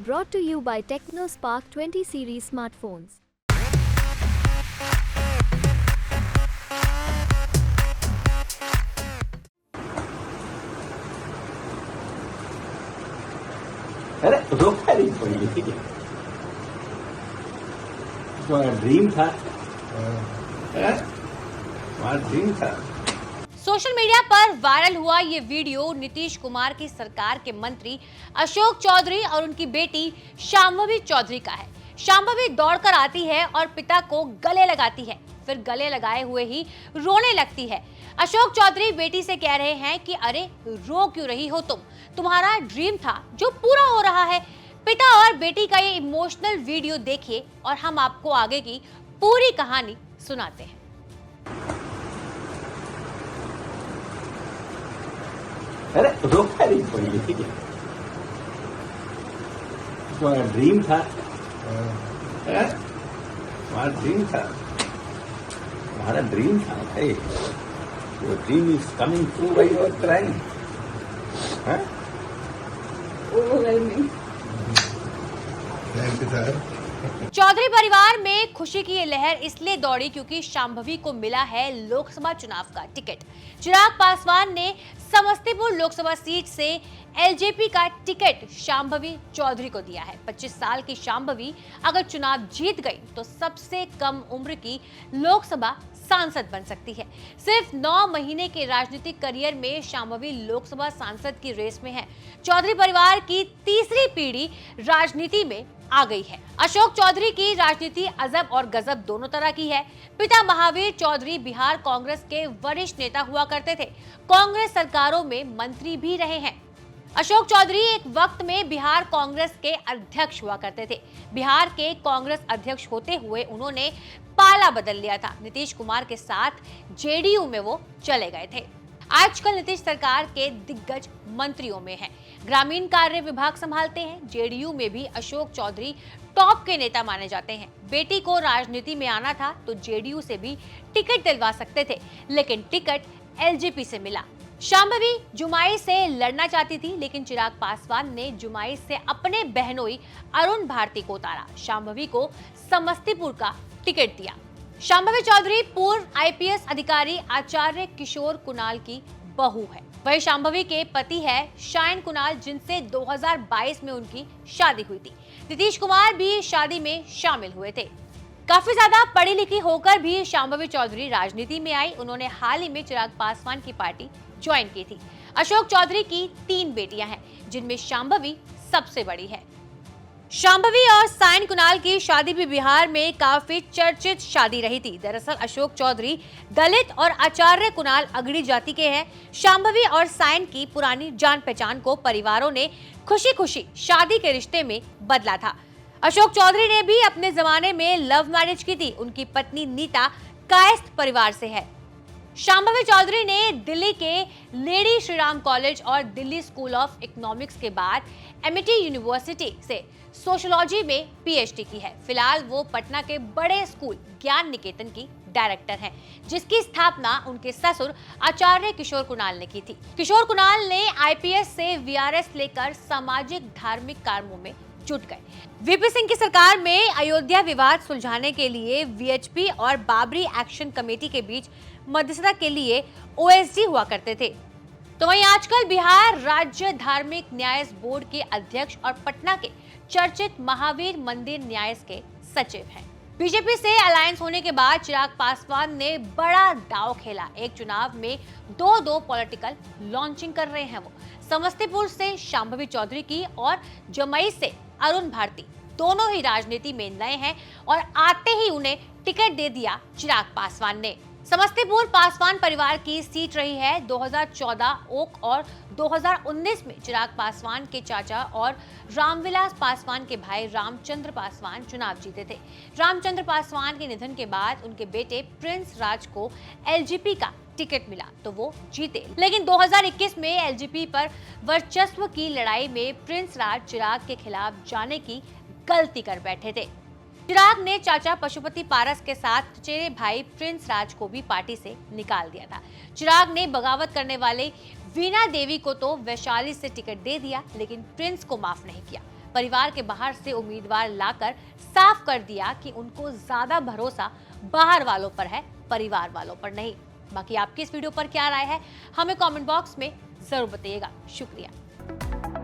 Brought to you by TechnoSpark 20 series smartphones. अरे रोका नहीं कोई, तुम्हारा ड्रीम था, तुम्हारा ड्रीम था। सोशल मीडिया पर वायरल हुआ ये वीडियो नीतीश कुमार की सरकार के मंत्री अशोक चौधरी और उनकी बेटी शांभवी चौधरी का है। शांभवी दौड़कर आती है और पिता को गले लगाती है, फिर गले लगाए हुए ही रोने लगती है। अशोक चौधरी बेटी से कह रहे हैं कि अरे रो क्यों रही हो तुम, तुम्हारा ड्रीम था जो पूरा हो रहा है। पिता और बेटी का ये इमोशनल वीडियो देखिए और हम आपको आगे की पूरी कहानी सुनाते हैं। अरे रोका नहीं कोई, तुम्हारा ड्रीम था, तुम्हारा ड्रीम था, तुम्हारा ड्रीम था भाई। Your dream is coming true by your crime. Overwhelming. Chaudhary परिवार में खुशी की ये लहर इसलिए दौड़ी क्योंकि शांभवी को मिला है लोकसभा चुनाव का टिकट। चिराग पासवान ने समस्तीपुर लोकसभा सीट से एलजेपी का टिकट शांभवी चौधरी को दिया है। 25 साल की शांभवी अगर चुनाव जीत गई तो सबसे कम उम्र की लोकसभा सांसद बन सकती है। सिर्फ 9 महीने के राजनीतिक करियर में शांभवी लोकसभा सांसद की रेस में है। चौधरी परिवार की तीसरी पीढ़ी राजनीति में आ गई है। अशोक चौधरी की राजनीति अजब और गजब दोनों तरह की है। पिता महावीर चौधरी बिहार कांग्रेस के वरिष्ठ नेता हुआ करते थे, कांग्रेस सरकारों में मंत्री भी रहे हैं। अशोक चौधरी एक वक्त में बिहार कांग्रेस के अध्यक्ष हुआ करते थे। बिहार के कांग्रेस अध्यक्ष होते हुए उन्होंने पाला बदल लिया था। नीतीश कुमार के साथ जेडीयू में वो चले गए थे। आजकल नीतीश सरकार के दिग्गज मंत्रियों में हैं। ग्रामीण कार्य विभाग संभालते हैं। जेडीयू में भी अशोक चौधरी टॉप के नेता माने जाते हैं। बेटी को राजनीति में आना था तो जेडीयू से भी टिकट दिलवा सकते थे, लेकिन टिकट एलजेपी से मिला। शांभवी जुमाई से लड़ना चाहती थी, लेकिन चिराग पासवान ने जुमाई से अपने बहनोई अरुण भारती को उतारा। शांभवी को समस्तीपुर का टिकट दिया। शांभवी चौधरी पूर्व आईपीएस अधिकारी आचार्य किशोर कुणाल की बहू है। वही शांभवी के पति है शायन कुणाल, जिनसे 2022 में उनकी शादी हुई थी। नीतीश कुमार भी शादी में शामिल हुए थे। काफी ज्यादा पढ़ी लिखी होकर भी शांभवी चौधरी राजनीति में आई। उन्होंने हाल ही में चिराग पासवान की पार्टी ज्वाइन की थी। अशोक चौधरी की 3 बेटियां हैं, जिनमें शांभवी सबसे बड़ी है। शांभवी और सायन कुणाल की शादी भी बिहार में काफी चर्चित शादी रही थी। दरअसल अशोक चौधरी दलित और आचार्य कुणाल अगड़ी जाति के हैं। शांभवी और सायन की पुरानी जान पहचान को परिवारों ने खुशी खुशी शादी के रिश्ते में बदला था। अशोक चौधरी ने भी अपने जमाने में लव मैरिज की थी। उनकी पत्नी नीता कायस्थ परिवार से है। शांभवी चौधरी ने दिल्ली के लेडी श्रीराम कॉलेज और दिल्ली स्कूल ऑफ इकोनॉमिक्स के बाद एमिटी यूनिवर्सिटी से सोशियोलॉजी में पीएचडी की है। फिलहाल वो पटना के बड़े स्कूल ज्ञान निकेतन की डायरेक्टर हैं, जिसकी स्थापना उनके ससुर आचार्य किशोर कुणाल ने की थी। किशोर कुणाल ने आईपीएस से वीआरएस लेकर सामाजिक धार्मिक कामों में जुट गए। वीपी सिंह की सरकार में अयोध्या विवाद सुलझाने के लिए वीएचपी और बाबरी एक्शन कमेटी के बीच मध्यस्थता के लिए ओएसडी हुआ करते थे। तो वहीं आजकल बिहार राज्य धार्मिक न्याय बोर्ड के अध्यक्ष और पटना के चर्चित महावीर मंदिर न्याय के सचिव हैं। बीजेपी से अलायंस होने के बाद चिराग पासवान ने बड़ा दांव खेला। एक चुनाव में दो पॉलिटिकल लॉन्चिंग कर रहे हैं वो। समस्तीपुर से शांभवी चौधरी की और जमुई से अरुण भारती दोनों ही राजनीति में नए हैं और आते ही उन्हें टिकट दे दिया चिराग पासवान ने। समस्तीपुर पासवान परिवार की सीट रही है। 2014 ओक और 2019 में चिराग पासवान के चाचा और रामविलास पासवान के भाई रामचंद्र पासवान चुनाव जीते थे। रामचंद्र पासवान के निधन के बाद उनके बेटे प्रिंस राज को एलजेपी का टिकट मिला तो वो जीते, लेकिन 2021 में एलजेपी पर वर्चस्व की लड़ाई में प्रिंस राज चिराग के खिलाफ जाने की गलती कर बैठे थे। चिराग ने चाचा पशुपति पारस के साथ चचेरे भाई प्रिंस राज को भी पार्टी से निकाल दिया था। चिराग ने बगावत करने वाले वीणा देवी को तो वैशाली से टिकट दे दिया, लेकिन प्रिंस को माफ नहीं किया। परिवार के बाहर से उम्मीदवार लाकर साफ कर दिया कि उनको ज्यादा भरोसा बाहर वालों पर है, परिवार वालों पर नहीं। बाकी आपकी इस वीडियो पर क्या राय है, हमें कमेंट बॉक्स में जरूर बताइएगा। शुक्रिया।